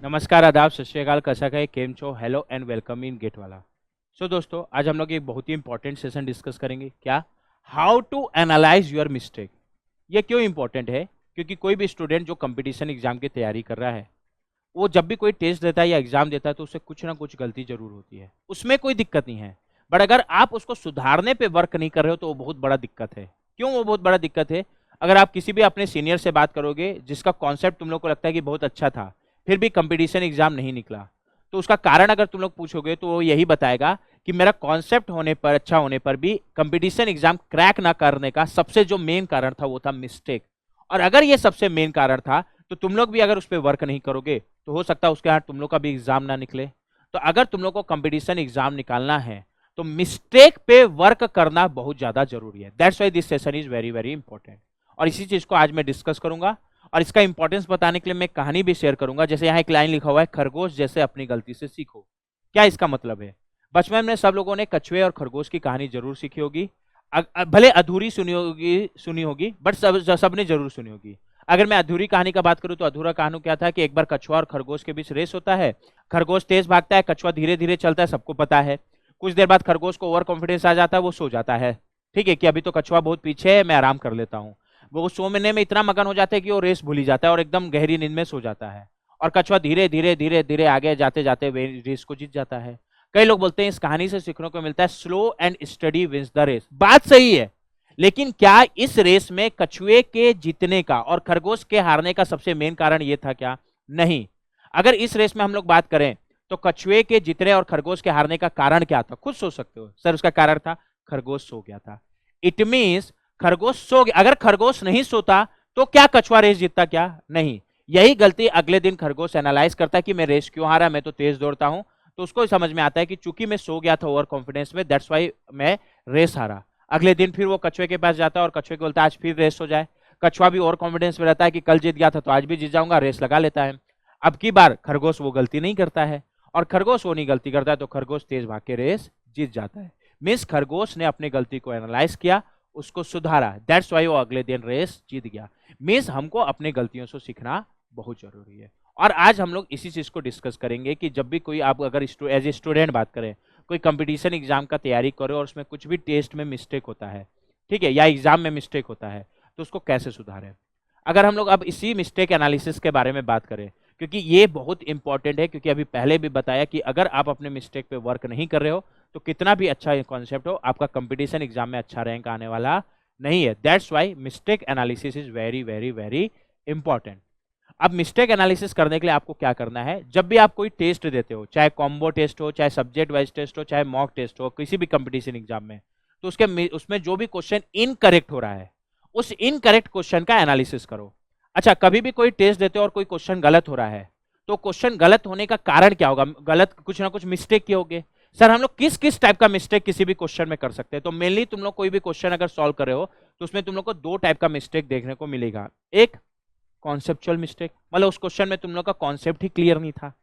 नमस्कार, आदाब, सत श्री अकाल, कैसा है, केम छो, hello and welcome in gate वाला। सो दोस्तों, आज हम लोग एक बहुत ही इंपॉर्टेंट सेशन डिस्कस करेंगे। क्या? How to analyze your mistake. ये क्यों इंपॉर्टेंट है? क्योंकि कोई भी स्टूडेंट जो कंपटीशन एग्जाम की तैयारी कर रहा है, वो जब भी कोई टेस्ट देता है या एग्जाम देता है तो उससे कुछ ना कुछ गलती जरूर होती है। उसमें कोई दिक्कत नहीं है, बट अगर आप उसको सुधारने पे वर्क नहीं कर रहे हो तो वो बहुत बड़ा दिक्कत है। क्यों वो बहुत बड़ा दिक्कत है? अगर आप किसी भी अपने सीनियर से बात करोगे जिसका कॉन्सेप्ट तुम लोग को लगता है कि बहुत अच्छा था, फिर भी कंपटीशन एग्जाम नहीं निकला, तो उसका कारण अगर तुम लोग पूछोगे तो वो यही बताएगा कि मेरा कॉन्सेप्ट होने पर, अच्छा होने पर भी कंपटीशन एग्जाम क्रैक ना करने का सबसे जो मेन कारण था वो था मिस्टेक। और अगर ये सबसे मेन कारण था तो तुम लोग भी अगर उस पर वर्क नहीं करोगे तो हो सकता है उसके यहाँ तुम लोग का भी एग्जाम ना निकले। तो अगर तुम लोग को कंपटीशन एग्जाम निकालना है तो मिस्टेक पे वर्क करना बहुत ज्यादा जरूरी है। That's why this session is very very important. और इसी चीज को आज मैं डिस्कस करूंगा और इसका इंपॉर्टेंस बताने के लिए मैं कहानी भी शेयर करूंगा। जैसे यहाँ एक लाइन लिखा हुआ है, खरगोश जैसे अपनी गलती से सीखो। क्या इसका मतलब है? बचपन में सब लोगों ने कछुए और खरगोश की कहानी जरूर सीखी होगी। भले अधूरी सुनी होगी बट सबने जरूर सुनी होगी। अगर मैं अधूरी कहानी का बात करूं तो अधूरा कहानी क्या था कि एक बार कछुआ और खरगोश के बीच रेस होता है। खरगोश तेज भागता है, कछुआ धीरे धीरे चलता है, सबको पता है। कुछ देर बाद खरगोश को ओवर कॉन्फिडेंस आ जाता है, वो सो जाता है। ठीक है कि अभी तो कछुआ बहुत पीछे है, मैं आराम कर लेता हूँ। वो सोने में इतना मगन हो जाता है कि वो रेस भूल ही जाता है और एकदम गहरी नींद में सो जाता है। और कछुआ धीरे धीरे धीरे धीरे आगे जाते जाते रेस को जीत जाता है। कई लोग बोलते हैं इस कहानी से सीखने को मिलता है slow and study wins the race. बात सही है, लेकिन क्या इस रेस में कछुए के जीतने का और खरगोश के हारने का सबसे मेन कारण यह था क्या? नहीं। अगर इस रेस में हम लोग बात करें तो कछुए के जीतने और खरगोश के हारने का कारण क्या था? खुद सोच सकते हो। सर उसका कारण था खरगोश सो गया था। इट मींस खरगोश सो गया। अगर खरगोश नहीं सोता तो क्या कछुआ रेस जीतता? क्या नहीं। यही गलती अगले दिन खरगोश एनालाइज करता है कि मैं रेस क्यों हारा, मैं तो तेज दौड़ता हूं। तो उसको समझ में आता है कि चूंकि मैं सो गया था ओवर कॉन्फिडेंस में, दैट्स वाई मैं रेस हारा। अगले दिन फिर वो कछुए के पास जाता है और कछुए को बोलता है आज फिर रेस हो जाए। कछुआ भी ओवर कॉन्फिडेंस में रहता है कि कल जीत गया था तो आज भी जीत जाऊंगा, रेस लगा लेता है। अब की बार खरगोश वो गलती नहीं करता है और खरगोश वो नहीं गलती करता है तो खरगोश तेज भाग के रेस जीत जाता है। मीन्स खरगोश ने अपनी गलती को एनालाइज किया, उसको सुधारा, दैट्स वाई वो अगले दिन रेस जीत गया। मीन्स हमको अपनी गलतियों से सीखना बहुत जरूरी है। और आज हम लोग इसी चीज को डिस्कस करेंगे कि जब भी कोई आप अगर एज ए स्टूडेंट बात करें, कोई कंपटीशन एग्जाम का तैयारी करो और उसमें कुछ भी टेस्ट में मिस्टेक होता है, ठीक है, या एग्जाम में मिस्टेक होता है, तो उसको कैसे सुधारें। अगर हम लोग अब इसी मिस्टेक एनालिसिस के बारे में बात करें, क्योंकि ये बहुत इंपॉर्टेंट है, क्योंकि अभी पहले भी बताया कि अगर आप अपने मिस्टेक पे वर्क नहीं कर रहे हो तो कितना भी अच्छा कॉन्सेप्ट हो, आपका कंपटीशन एग्जाम में अच्छा रैंक आने वाला नहीं है। That's why mistake analysis is very very very important. अब मिस्टेक एनालिसिस करने के लिए आपको क्या करना है? जब भी आप कोई टेस्ट देते हो, चाहे कॉम्बो टेस्ट हो, चाहे सब्जेक्ट वाइज टेस्ट हो, चाहे मॉक टेस्ट हो, किसी भी कंपटीशन एग्जाम में, तो उसमें जो भी क्वेश्चन इनकरेक्ट हो रहा है उस इनकरेक्ट क्वेश्चन का एनालिसिस करो। अच्छा, कभी भी कोई टेस्ट देते हो और कोई क्वेश्चन गलत हो रहा है तो क्वेश्चन गलत होने का कारण क्या होगा? गलत कुछ ना कुछ मिस्टेक किए होगे। सर हम लोग किस किस टाइप का मिस्टेक किसी भी क्वेश्चन में कर सकते हैं? तो मेनली तुम लोग कोई भी क्वेश्चन अगर सॉल्व कर रहे हो तो उसमें तुम लोग को दो टाइप का मिस्टेक देखने को मिलेगा। एक कॉन्सेप्चुअल मिस्टेक, मतलब उस क्वेश्चन में तुम लोग का कॉन्सेप्ट ही क्लियर नहीं था,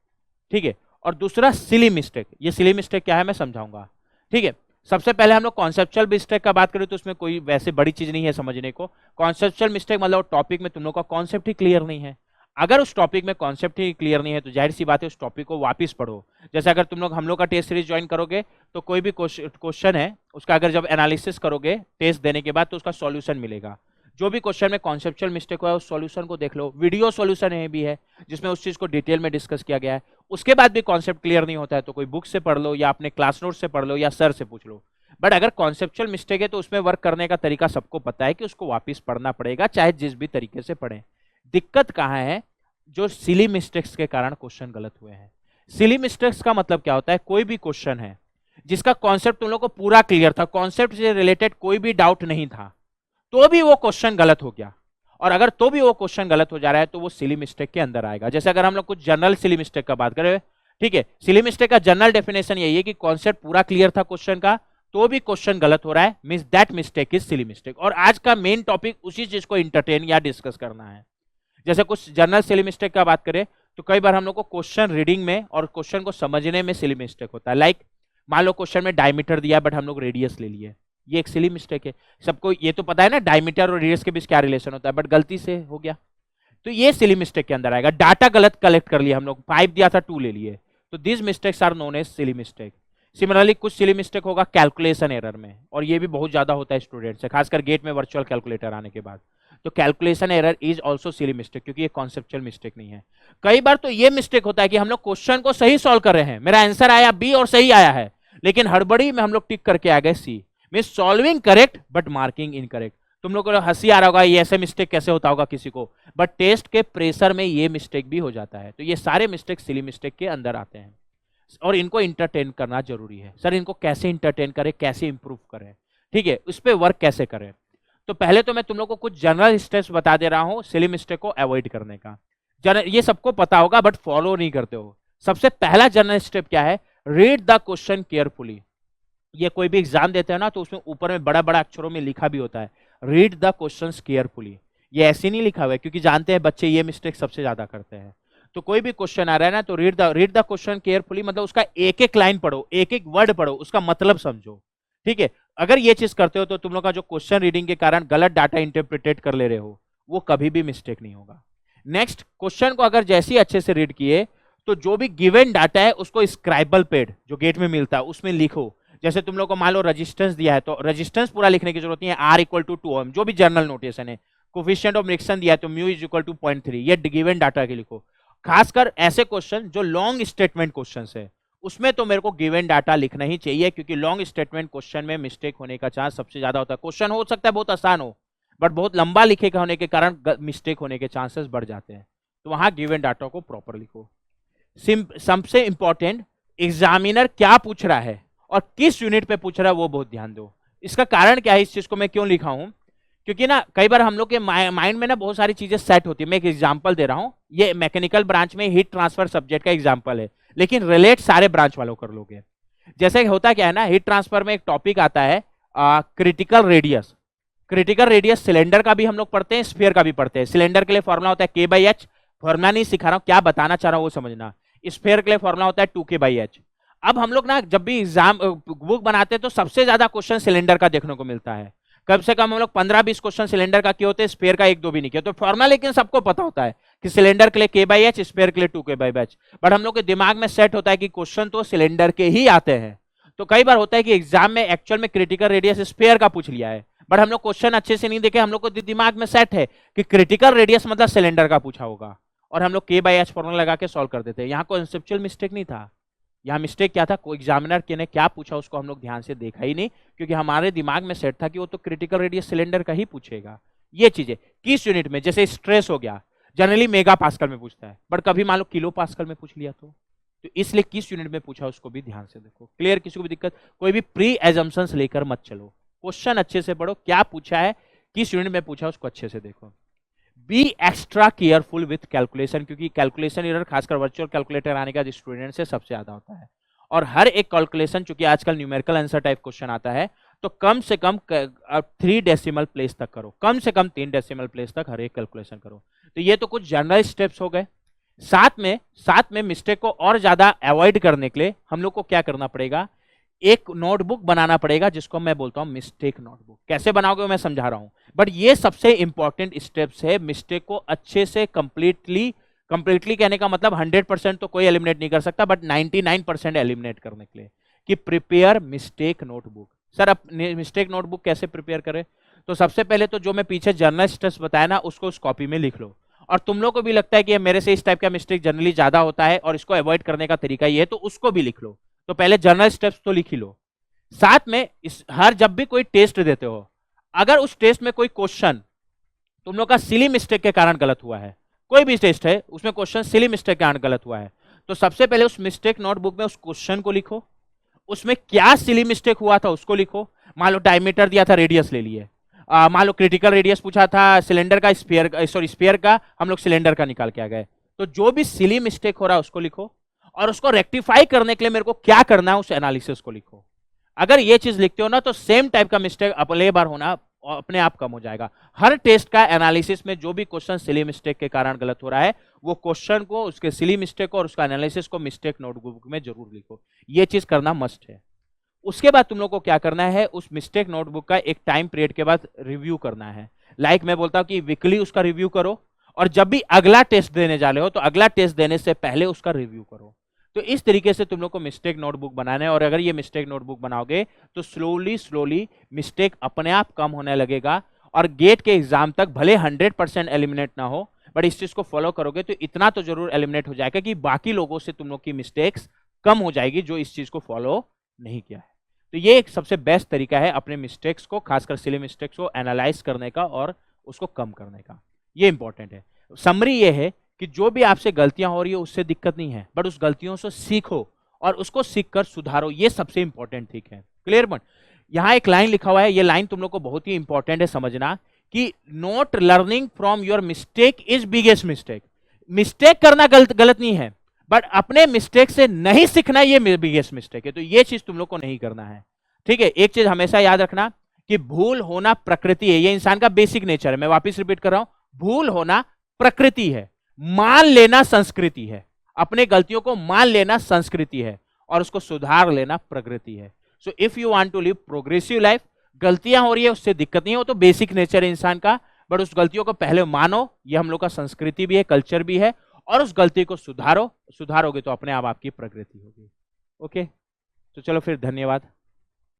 ठीक है। और दूसरा सिली मिस्टेक। ये सिली मिस्टेक क्या है मैं समझाऊंगा, ठीक है। सबसे पहले हम लोग कॉन्सेप्चुअल मिस्टेक का बात करें तो उसमें कोई वैसे बड़ी चीज नहीं है समझने को। कॉन्सेप्चुअल मिस्टेक मतलब टॉपिक में तुम लोग का कॉन्सेप्ट ही क्लियर नहीं है। अगर उस टॉपिक में कॉन्सेप्ट ही क्लियर नहीं है तो जाहिर सी बात है उस टॉपिक को वापस पढ़ो। जैसे अगर तुम लोग हम लोग का टेस्ट सीरीज ज्वाइन करोगे तो कोई भी क्वेश्चन है उसका अगर जब एनालिसिस करोगे टेस्ट देने के बाद तो उसका सॉल्यूशन मिलेगा। जो भी क्वेश्चन में कॉन्सेप्चुअल मिस्टेक हुआ है उस सॉल्यूशन को देख लो। वीडियो सॉल्यूशन है भी है जिसमें उस चीज को डिटेल में डिस्कस किया गया है। उसके बाद भी कॉन्सेप्ट क्लियर नहीं होता है तो कोई बुक से पढ़ लो या अपने क्लास नोट से पढ़ लो या सर से पूछ लो। बट अगर कॉन्सेप्चुअल मिस्टेक है तो उसमें वर्क करने का तरीका सबको पता है कि उसको वापस पढ़ना पड़ेगा, चाहे जिस भी तरीके से पढ़ें। दिक्कत कहाँ है? जो सिली मिस्टेक्स के कारण क्वेश्चन गलत हुए हैं। सिली मिस्टेक्स का मतलब क्या होता है? कोई भी क्वेश्चन है जिसका कॉन्सेप्ट तुम लोग को पूरा क्लियर था, कॉन्सेप्ट से रिलेटेड कोई भी डाउट नहीं था, तो भी वो क्वेश्चन गलत हो गया। और अगर तो भी वो क्वेश्चन गलत हो जा रहा है तो वो सिली मिस्टेक के अंदर आएगा। जैसे अगर हम लोग कुछ जनरल सिली मिस्टेक का बात करें, ठीक है, सिली मिस्टेक का जनरल डेफिनेशन यही है कि कॉन्सेप्ट पूरा क्लियर था क्वेश्चन का तो भी क्वेश्चन गलत हो रहा है, means that mistake is silly mistake. और आज का मेन टॉपिक उसी चीज को इंटरटेन या डिस्कस करना है। जैसे कुछ जनरल सिली मिस्टेक का बात करें तो कई बार हम लोग को क्वेश्चन रीडिंग में और क्वेश्चन को समझने में सिली मिस्टेक होता है। लाइक मान लो क्वेश्चन में डायमीटर दिया बट हम लोग रेडियस ले लिए, ये एक सिली मिस्टेक है। सबको ये तो पता है ना डायमीटर और रेडियस के बीच क्या रिलेशन होता है, बट गलती से हो गया। तो ये सिली मिस्टेक के अंदर आएगा। डाटा गलत कलेक्ट कर लिया हम लोग, 5 दिया था 2 ले लिए, तो this mistakes are known as silly mistake. Similarly कुछ सिली मिस्टेक होगा कैलकुलेशन एरर में, और ये भी बहुत ज्यादा होता है स्टूडेंट से, खासकर गेट में वर्चुअल कैलकुलेटर आने के बाद। तो calculation error is also silly mistake, क्योंकि ये कॉन्सेप्चुअल मिस्टेक नहीं है। कई बार तो ये मिस्टेक होता है कि हम लोग क्वेश्चन को सही सॉल्व कर रहे हैं, मेरा आंसर आया बी और सही आया है, लेकिन हड़बड़ी में हम लोग टिक करके आ गए C, means solving correct but marking incorrect. तुम लोग को हंसी आ रहा होगा, ये ऐसे मिस्टेक कैसे होता होगा किसी को, बट टेस्ट के प्रेशर में ये मिस्टेक भी हो जाता है। तो ये सारे मिस्टेक सिली मिस्टेक के अंदर आते हैं, और इनको इंटरटेन करना जरूरी है। सर इनको कैसे इंटरटेन करें, कैसे इंप्रूव करें, ठीक है, उस पर वर्क कैसे करें। तो पहले तो मैं तुम लोग को कुछ जनरल स्टेप्स बता दे रहा हूं सिली मिस्टेक को अवॉइड करने का। ये सबको पता होगा बट फॉलो नहीं करते हो। सबसे पहला जनरल स्टेप क्या है, रीड द क्वेश्चन केयरफुली। ये कोई भी एग्जाम देते हैं ना, तो उसमें ऊपर में बड़ा बड़ा अक्षरों में लिखा भी होता है, रीड द क्वेश्चंस केयरफुली। ये ऐसे नहीं लिखा हुआ है, क्योंकि जानते हैं बच्चे ये मिस्टेक सबसे ज्यादा करते हैं। तो कोई भी क्वेश्चन आ रहा है ना, तो रीड द क्वेश्चन केयरफुली, मतलब उसका एक एक लाइन पढ़ो, एक एक वर्ड पढ़ो, उसका मतलब समझो, ठीक है। अगर ये चीज करते हो तो तुम लोग का जो क्वेश्चन रीडिंग के कारण गलत डाटा इंटरप्रिटेट कर ले रहे हो, वो कभी भी मिस्टेक नहीं होगा। नेक्स्ट, क्वेश्चन को अगर जैसे ही अच्छे से रीड किए, तो जो भी गिवन डाटा है उसको स्क्राइबल पैड जो गेट में मिलता है उसमें लिखो। जैसे तुम लोग को मान लो रेजिस्टेंस दिया है, तो रेजिस्टेंस पूरा लिखने की जरूरत नहीं है, R = 2 ओम, जो भी जर्नल नोटेशन है। कोफिशिएंट ऑफ रिएक्शन दिया है, तो म्यू = 0.3, ये गिवन डाटा के लिखो। खासकर ऐसे क्वेश्चन जो लॉन्ग स्टेटमेंट क्वेश्चन है, उसमें तो मेरे को गिवन डाटा लिखना ही चाहिए, क्योंकि लॉन्ग स्टेटमेंट क्वेश्चन में मिस्टेक होने का चांस सबसे ज्यादा होता है। क्वेश्चन हो सकता है बहुत आसान हो, बट बहुत लंबा लिखे का होने के कारण मिस्टेक होने के चांसेस बढ़ जाते हैं। तो वहां गिवन डाटा को प्रॉपर लिखो। सबसे इंपॉर्टेंट, एग्जामिनर क्या पूछ रहा है और किस यूनिट पे पूछ रहा है वो बहुत ध्यान दो। इसका कारण क्या है, इस चीज को मैं क्यों लिखा हूं, क्योंकि ना कई बार हम लोग के माइंड में ना बहुत सारी चीजें सेट होती है। मैं एक एग्जांपल दे रहा हूं, ये मैकेनिकल ब्रांच में हीट ट्रांसफर सब्जेक्ट का एग्जांपल है, लेकिन रिलेट सारे ब्रांच वालों कर लोगे। जैसे होता क्या है ना, हीट ट्रांसफर में एक टॉपिक आता है critical radius. Critical radius cylinder का भी हम लोग पढ़ते हैं, स्फीयर का भी पढ़ते हैं। सिलेंडर के लिए फॉर्मुला होता है K/H, फॉर्मुला नहीं सिखा रहा हूं, क्या बताना चाह रहा हूं वो समझना। स्फीयर के लिए फॉर्मुला होता है 2K/H। अब हम लोग ना जब भी एग्जाम बुक बनाते हैं तो सबसे ज्यादा क्वेश्चन सिलेंडर का देखने को मिलता है। कम से कम हम लोग 15-20 क्वेश्चन सिलेंडर का किए होते हैं, स्पेयर का 1-2 भी नहीं किया। तो फॉर्मुला लेकिन सबको पता होता है कि सिलेंडर के लिए K/H, स्पेयर के लिए 2K/H, बट हम लोग के दिमाग में सेट होता है कि क्वेश्चन तो सिलेंडर के ही आते हैं। तो कई बार होता है कि एग्जाम में एक्चुअल में क्रिटिकल रेडियस स्पेयर का पूछ लिया है, बट हम लोग क्वेश्चन अच्छे से नहीं देखे, हम लोग को दिमाग में सेट है कि क्रिटिकल रेडियस मतलब सिलेंडर का पूछा होगा, और हम लोग K/H फॉर्मुला लगा के सॉल्व कर देते हैं। यहाँ कॉन्सेप्चुअल मिस्टेक नहीं था, यहाँ मिस्टेक क्या था, कोई एग्जामिनर ने क्या पूछा उसको हम लोग ध्यान से देखा ही नहीं, क्योंकि हमारे दिमाग में सेट था कि वो तो क्रिटिकल रेडियस सिलेंडर का ही पूछेगा। ये चीजें किस यूनिट में, जैसे स्ट्रेस हो गया, जनरली मेगा पास्कल में पूछता है, बट कभी मान लो किलो पास्कल में पूछ लिया तो इसलिए किस यूनिट में पूछा उसको भी ध्यान से देखो। क्लियर, किसी को भी दिक्कत, कोई भी प्री एजम्पशंस लेकर मत चलो, क्वेश्चन अच्छे से पढ़ो, क्या पूछा है, किस यूनिट में पूछा उसको अच्छे से देखो। Be extra careful with calculation, क्योंकि कैलकुलेशन एरर खासकर वर्चुअल कैलकुलेटर आने का स्टूडेंट से सबसे ज्यादा होता है। और हर एक कैलकुलेशन, चूंकि आजकल न्यूमेरिकल आंसर टाइप क्वेश्चन आता है, तो कम से कम 3 डेसिमल प्लेस तक करो, कम से कम 3 डेसिमल प्लेस तक हर एक कैलकुलेशन करो। तो ये तो कुछ जनरल स्टेप्स हो गए। साथ में मिस्टेक को और ज्यादा अवॉइड करने के लिए हम लोग को क्या करना पड़ेगा, एक नोटबुक बनाना पड़ेगा, जिसको मैं बोलता हूं मिस्टेक नोटबुक। कैसे बनाओगे मैं समझा रहा हूं, बट ये सबसे इंपॉर्टेंट स्टेप्स है मिस्टेक को अच्छे से कंप्लीटली कहने का मतलब 100% तो कोई एलिमिनेट नहीं कर सकता, बट 99% एलिमिनेट करने के लिए, कि प्रिपेयर मिस्टेक नोटबुक। सर अब मिस्टेक नोटबुक कैसे प्रिपेयर करें, तो सबसे पहले तो जो मैं पीछे जर्नल स्टेप्स बताया ना, उसको उस कॉपी में लिख लो। और तुम लोग को भी लगता है कि मेरे से इस टाइप का मिस्टेक जनरली ज्यादा होता है और इसको अवॉइड करने का तरीका ये है, तो उसको भी लिख लो। तो पहले जर्नल स्टेप्स तो लिख ही लो। साथ में जब भी कोई टेस्ट देते हो, अगर उस टेस्ट में कोई क्वेश्चन तुम लोग का सिली मिस्टेक के कारण गलत हुआ है, कोई भी टेस्ट है उसमें क्वेश्चन सिली मिस्टेक के कारण गलत हुआ है, तो सबसे पहले उस मिस्टेक नोटबुक में उस क्वेश्चन को लिखो, उसमें क्या सिली मिस्टेक हुआ था उसको लिखो। मान लो डायमीटर दिया था, रेडियस ले लिए। मान लो क्रिटिकल रेडियस पूछा था सिलेंडर का, स्फीयर का, हम लोग सिलेंडर का निकाल के आ गए। तो जो भी सिली मिस्टेक हो रहा है उसको लिखो, और उसको रेक्टिफाई करने के लिए मेरे को क्या करना है उस एनालिसिस को लिखो। अगर ये चीज लिखते हो ना, तो सेम टाइप का मिस्टेक अगले बार होना अपने आप कम हो जाएगा। हर टेस्ट का एनालिसिस में जो भी क्वेश्चन सिली मिस्टेक के कारण गलत हो रहा है, वो क्वेश्चन को, उसके सिली मिस्टेक को और उसका एनालिसिस को मिस्टेक नोटबुक में जरूर लिखो। ये चीज करना मस्ट है। उसके बाद तुम लोग को क्या करना है, उस मिस्टेक नोटबुक का एक टाइम पीरियड के बाद रिव्यू करना है। लाइक मैं बोलता हूं कि वीकली उसका रिव्यू करो, और जब भी अगला टेस्ट देने जा रहे हो तो अगला टेस्ट देने से पहले उसका रिव्यू करो। तो इस तरीके से तुम लोग को मिस्टेक नोटबुक बनाना है, और अगर ये मिस्टेक नोटबुक बनाओगे तो स्लोली स्लोली मिस्टेक अपने आप कम होने लगेगा, और गेट के एग्जाम तक भले 100% एलिमिनेट ना हो, बट इस चीज को फॉलो करोगे तो इतना तो जरूर एलिमिनेट हो जाएगा कि बाकी लोगों से तुम लोग की मिस्टेक्स कम हो जाएगी जो इस चीज को फॉलो नहीं किया है। तो ये एक सबसे बेस्ट तरीका है अपने मिस्टेक्स को, खासकर सिली मिस्टेक्स को एनालाइज करने का और उसको कम करने का। ये इंपॉर्टेंट है। समरी ये है कि जो भी आपसे गलतियां हो रही है उससे दिक्कत नहीं है, बट उस गलतियों से सीखो और उसको सीखकर सुधारो, ये सबसे इंपॉर्टेंट ठीक है। क्लियर बन? यहां एक लाइन लिखा हुआ है, ये लाइन तुम लोग को बहुत ही इंपॉर्टेंट है समझना, कि not learning from your mistake is biggest mistake. Mistake करना गलत नहीं है, बट अपने मिस्टेक से नहीं सीखना ये बिगेस्ट मिस्टेक है। तो ये चीज तुम लोग को नहीं करना है, ठीक है। एक चीज हमेशा याद रखना कि भूल होना प्रकृति है, ये इंसान का बेसिक नेचर है। मैं वापस रिपीट कर रहा हूं, भूल होना प्रकृति है, मान लेना संस्कृति है। अपने गलतियों को मान लेना संस्कृति है और उसको सुधार लेना प्रकृति है। So if you want to live progressive life, गलतियां हो रही है उससे दिक्कत नहीं है, वो तो बेसिक नेचर है इंसान का, बट उस गलतियों को पहले मानो, ये हम लोग का संस्कृति भी है, कल्चर भी है, और उस गलती को सुधारोगे तो अपने आप आपकी प्रगति होगी। ओके, तो चलो फिर, धन्यवाद।